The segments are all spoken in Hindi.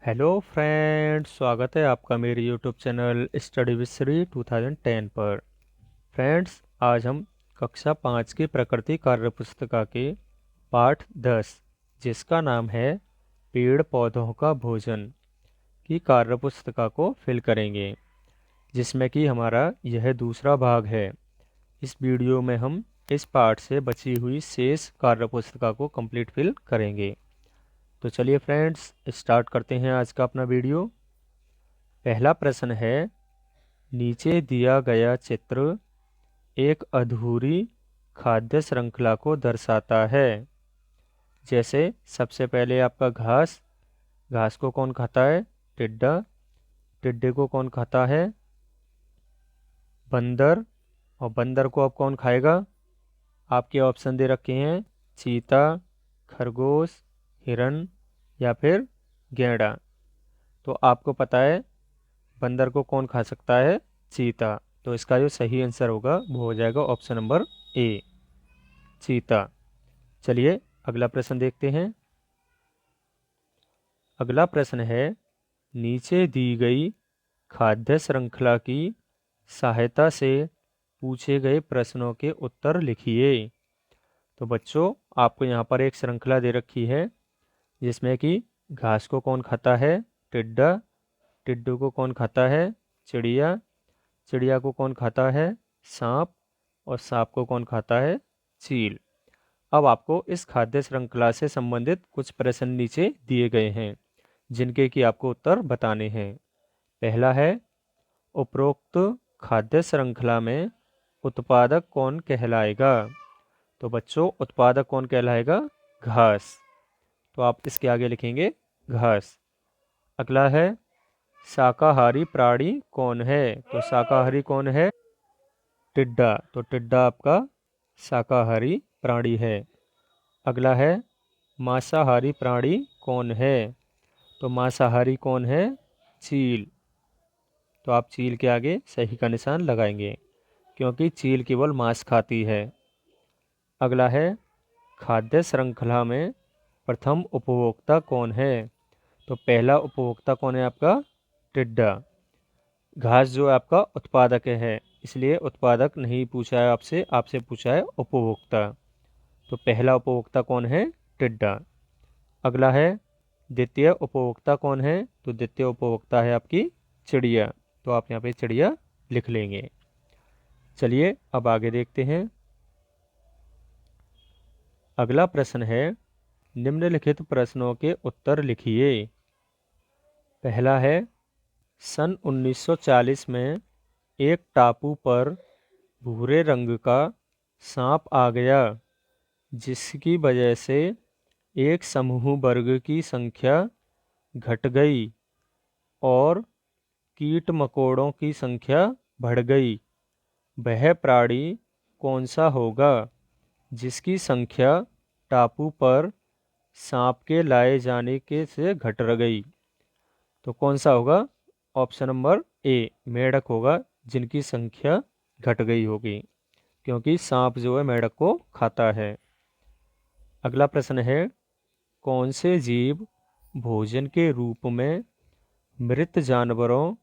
हेलो फ्रेंड्स, स्वागत है आपका मेरे YouTube channel study with Shri 2010 पर। फ्रेंड्स, आज हम कक्षा 5 की प्रकृति कार्य पुस्तिका के पाठ 10, जिसका नाम है पेड़ पौधों का भोजन, की कार्य पुस्तिका को फिल करेंगे, जिसमें कि हमारा यह दूसरा भाग है। इस वीडियो में हम इस पाठ से बची हुई शेष कार्य पुस्तिका को कंप्लीट फिल करेंगे। तो चलिए फ्रेंड्स, स्टार्ट करते हैं आज का अपना वीडियो। पहला प्रश्न है, नीचे दिया गया चित्र एक अधूरी खाद्य श्रृंखला को दर्शाता है। जैसे सबसे पहले आपका घास, घास को कौन खाता है? टिड्डा। टिड्डे को कौन खाता है? बंदर। और बंदर को अब कौन खाएगा? आपके ऑप्शन दे रखे हैं, चीता, खरगोश, हिरन या फिर गैंडा। तो आपको पता है बंदर को कौन खा सकता है? चीता। तो इसका जो सही आंसर होगा वो हो जाएगा ऑप्शन नंबर ए, चीता। चलिए अगला प्रश्न देखते हैं। अगला प्रश्न है, नीचे दी गई खाद्य श्रृंखला की सहायता से पूछे गए प्रश्नों के उत्तर लिखिए। तो बच्चों, आपको यहाँ पर एक श्रृंखला दे रखी है, जिसमें कि घास को कौन खाता है? टिड्डा। टिड्डू को कौन खाता है? चिड़िया। चिड़िया को कौन खाता है? सांप। और सांप को कौन खाता है? चील। अब आपको इस खाद्य श्रृंखला से संबंधित कुछ प्रश्न नीचे दिए गए हैं, जिनके कि आपको उत्तर बताने हैं। पहला है, उपरोक्त खाद्य श्रृंखला में उत्पादक कौन कहलाएगा? तो बच्चों, उत्पादक कौन कहलाएगा? घास। तो आप इसके आगे लिखेंगे घास। अगला है, शाकाहारी प्राणी कौन है? तो शाकाहारी कौन है? टिड्डा। तो टिड्डा आपका शाकाहारी प्राणी है। अगला है, मांसाहारी प्राणी कौन है? तो मांसाहारी कौन है? चील। तो आप चील के आगे सही का निशान लगाएंगे, क्योंकि चील केवल मांस खाती है। अगला है, खाद्य श्रृंखला में प्रथम उपभोक्ता कौन है? तो पहला उपभोक्ता कौन है आपका? टिड्डा। घास जो आपका उत्पादक है, इसलिए उत्पादक नहीं पूछा है आपसे, आपसे पूछा है उपभोक्ता। तो पहला उपभोक्ता कौन है? टिड्डा। अगला है, द्वितीय उपभोक्ता कौन है? तो द्वितीय उपभोक्ता है आपकी चिड़िया। तो आप यहाँ पे चिड़िया लिख लेंगे। चलिए अब आगे देखते हैं। अगला प्रश्न है, निम्नलिखित प्रश्नों के उत्तर लिखिए। पहला है, सन 1940 में एक टापू पर भूरे रंग का सांप आ गया, जिसकी वजह से एक समूह वर्ग की संख्या घट गई और कीट मकोड़ों की संख्या बढ़ गई। वह प्राणी कौन सा होगा जिसकी संख्या टापू पर सांप के लाए जाने के से घट गई? तो कौन सा होगा? ऑप्शन नंबर ए, मेढक होगा, जिनकी संख्या घट गई होगी, क्योंकि सांप जो है मेढक को खाता है। अगला प्रश्न है, कौन से जीव भोजन के रूप में मृत जानवरों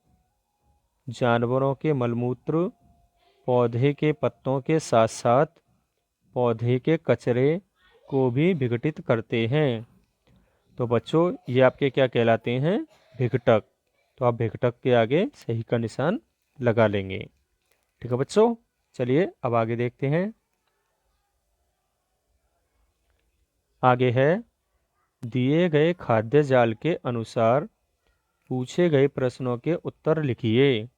के मलमूत्र, पौधे के पत्तों के साथ साथ पौधे के कचरे को भी विघटित करते हैं? तो बच्चों, ये आपके क्या कहलाते हैं? विघटक। तो आप विघटक के आगे सही का निशान लगा लेंगे। ठीक है बच्चों, चलिए अब आगे देखते हैं। आगे है, दिए गए खाद्य जाल के अनुसार पूछे गए प्रश्नों के उत्तर लिखिए।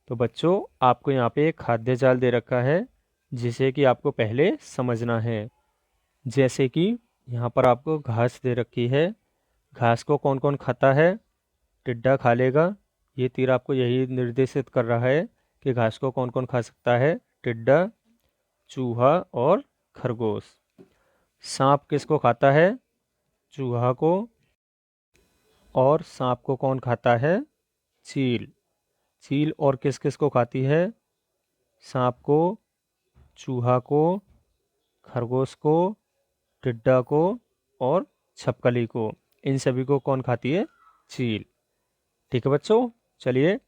तो बच्चों, आपको यहाँ पे एक खाद्य जाल दे रखा है, जिसे कि आपको पहले समझना है। जैसे कि यहाँ पर आपको घास दे रखी है। घास को कौन कौन खाता है? टिड्डा खा लेगा। ये तीर आपको यही निर्देशित कर रहा है कि घास को कौन कौन खा सकता है? टिड्डा, चूहा और खरगोश। सांप किसको खाता है? चूहा को। और सांप को कौन खाता है? चील। चील और किस किस को खाती है? सांप को, चूहा को, खरगोश को, टिड्डा को और छपकली को। इन सभी को कौन खाती है? चील। ठीक है बच्चों, चलिए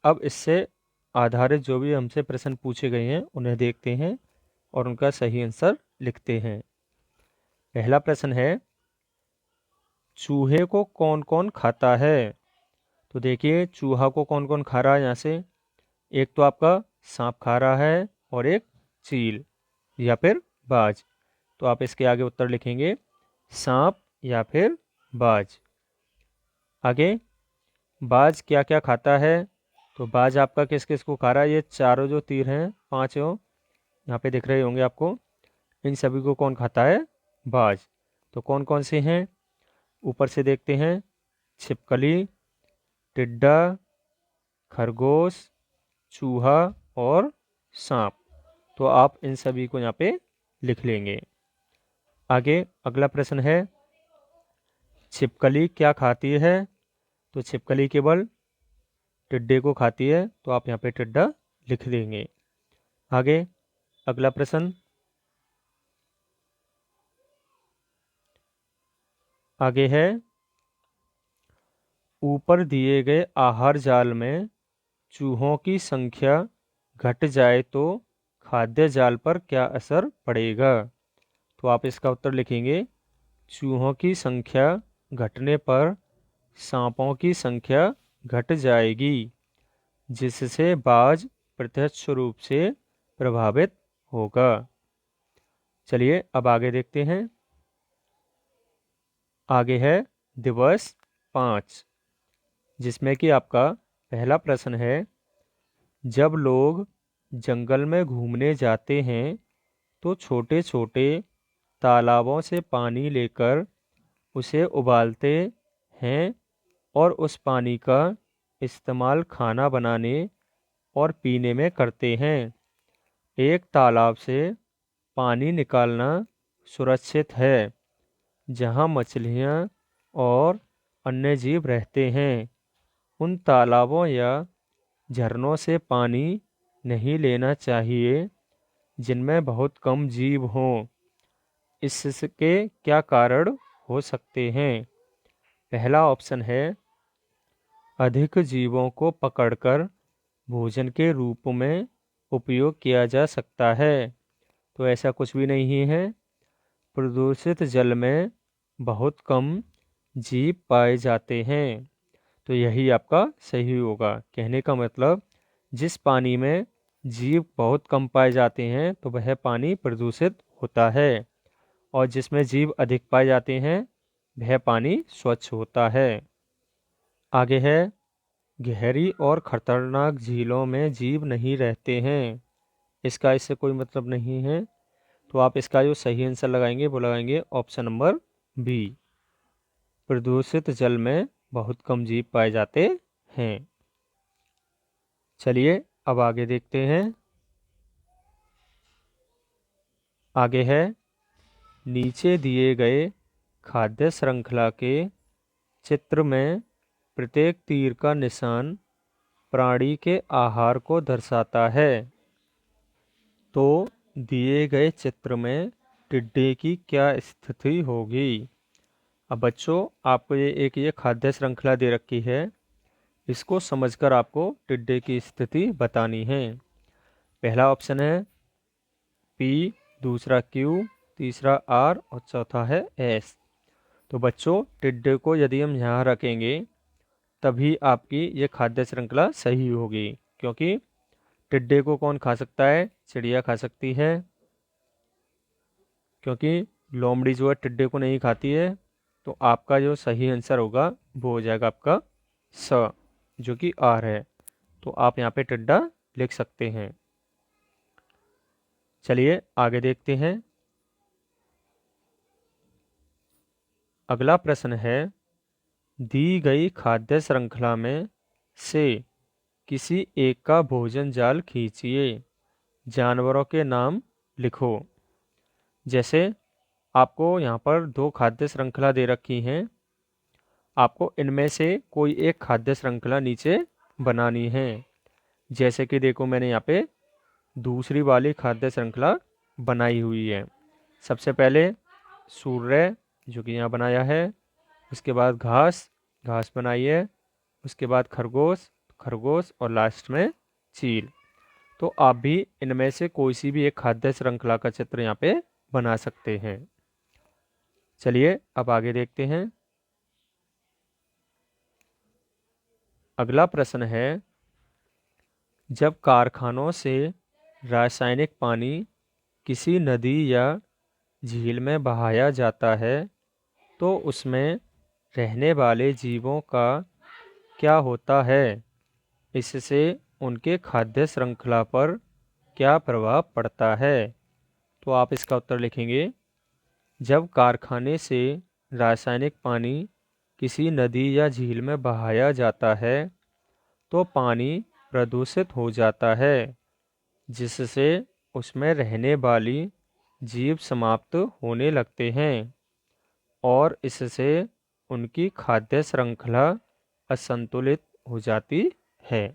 अब इससे आधारित जो भी हमसे प्रश्न पूछे गए हैं उन्हें देखते हैं और उनका सही आंसर लिखते हैं। पहला प्रश्न है, चूहे को कौन कौन खाता है? तो देखिए चूहा को कौन कौन खा रहा है यहाँ से। एक तो आपका सांप खा रहा है और एक चील या फिर बाज। तो आप इसके आगे उत्तर लिखेंगे सांप या फिर बाज। आगे, बाज क्या क्या खाता है? तो बाज आपका किस किस को खा रहा है? ये चारों जो तीर हैं, पांचों यहाँ पे दिख रहे होंगे आपको, इन सभी को कौन खाता है? बाज। तो कौन कौन से हैं? ऊपर से देखते हैं, छिपकली, टिड्डा, खरगोश, चूहा और सांप। तो आप इन सभी को यहाँ पे लिख लेंगे। आगे अगला प्रश्न है, छिपकली क्या खाती है? तो छिपकली केवल टिड्डे को खाती है, तो आप यहाँ पे टिड्डा लिख देंगे। आगे अगला प्रश्न, आगे है, ऊपर दिए गए आहार जाल में चूहों की संख्या घट जाए तो खाद्य जाल पर क्या असर पड़ेगा? तो आप इसका उत्तर लिखेंगे, चूहों की संख्या घटने पर सांपों की संख्या घट जाएगी, जिससे बाज प्रत्यक्ष रूप से प्रभावित होगा। चलिए अब आगे देखते हैं। आगे है दिवस 5, जिसमें कि आपका पहला प्रश्न है, जब लोग जंगल में घूमने जाते हैं तो छोटे छोटे तालाबों से पानी लेकर उसे उबालते हैं और उस पानी का इस्तेमाल खाना बनाने और पीने में करते हैं। एक तालाब से पानी निकालना सुरक्षित है जहां मछलियां और अन्य जीव रहते हैं। उन तालाबों या झरनों से पानी नहीं लेना चाहिए जिनमें बहुत कम जीव हों। इसके क्या कारण हो सकते हैं? पहला ऑप्शन है, अधिक जीवों को पकड़कर भोजन के रूप में उपयोग किया जा सकता है। तो ऐसा कुछ भी नहीं है। प्रदूषित जल में बहुत कम जीव पाए जाते हैं। तो यही आपका सही होगा। कहने का मतलब, जिस पानी में जीव बहुत कम पाए जाते हैं तो वह पानी प्रदूषित होता है, और जिसमें जीव अधिक पाए जाते हैं वह पानी स्वच्छ होता है। आगे है, गहरी और खतरनाक झीलों में जीव नहीं रहते हैं। इसका इससे कोई मतलब नहीं है। तो आप इसका जो सही आंसर लगाएंगे वो लगाएंगे ऑप्शन नंबर बी, प्रदूषित जल में बहुत कम जीव पाए जाते हैं। चलिए अब आगे देखते हैं। आगे है, नीचे दिए गए खाद्य श्रृंखला के चित्र में प्रत्येक तीर का निशान प्राणी के आहार को दर्शाता है। तो दिए गए चित्र में टिड्डे की क्या स्थिति होगी? अब बच्चों आपको ये खाद्य श्रृंखला दे रखी है, इसको समझकर आपको टिड्डे की स्थिति बतानी है। पहला ऑप्शन है पी, दूसरा क्यू, तीसरा आर और चौथा है एस। तो बच्चों टिड्डे को यदि हम यहाँ रखेंगे तभी आपकी ये खाद्य श्रृंखला सही होगी, क्योंकि टिड्डे को कौन खा सकता है? चिड़िया खा सकती है, क्योंकि लोमड़ी जो है टिड्डे को नहीं खाती है। तो आपका जो सही आंसर होगा वो हो जाएगा आपका स, जो कि आर है। तो आप यहाँ पे टिड्डा लिख सकते हैं। चलिए आगे देखते हैं। अगला प्रश्न है, दी गई खाद्य श्रृंखला में से किसी एक का भोजन जाल खींचिए। जानवरों के नाम लिखो। जैसे आपको यहाँ पर दो खाद्य श्रृंखला दे रखी हैं, आपको इनमें से कोई एक खाद्य श्रृंखला नीचे बनानी है। जैसे कि देखो मैंने यहाँ पे दूसरी वाली खाद्य श्रृंखला बनाई हुई है। सबसे पहले सूर्य, जो कि यहाँ बनाया है, उसके बाद घास, घास बनाइए, उसके बाद खरगोश, खरगोश और लास्ट में चील। तो आप भी इनमें से कोई सी भी एक खाद्य श्रृंखला का चित्र यहाँ पे बना सकते हैं। चलिए अब आगे देखते हैं। अगला प्रश्न है, जब कारखानों से रासायनिक पानी किसी नदी या झील में बहाया जाता है तो उसमें रहने वाले जीवों का क्या होता है? इससे उनके खाद्य श्रृंखला पर क्या प्रभाव पड़ता है? तो आप इसका उत्तर लिखेंगे, जब कारखाने से रासायनिक पानी किसी नदी या झील में बहाया जाता है तो पानी प्रदूषित हो जाता है, जिससे उसमें रहने वाली जीव समाप्त होने लगते हैं और इससे उनकी खाद्य श्रृंखला असंतुलित हो जाती है।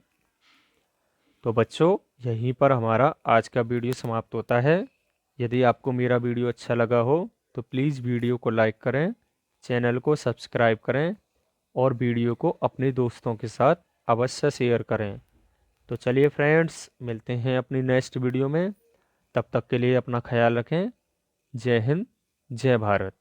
तो बच्चों, यहीं पर हमारा आज का वीडियो समाप्त होता है। यदि आपको मेरा वीडियो अच्छा लगा हो तो प्लीज़ वीडियो को लाइक करें, चैनल को सब्सक्राइब करें और वीडियो को अपने दोस्तों के साथ अवश्य शेयर करें। तो चलिए फ्रेंड्स, मिलते हैं अपनी नेक्स्ट वीडियो में। तब तक के लिए अपना ख्याल रखें। जय हिंद, जय भारत।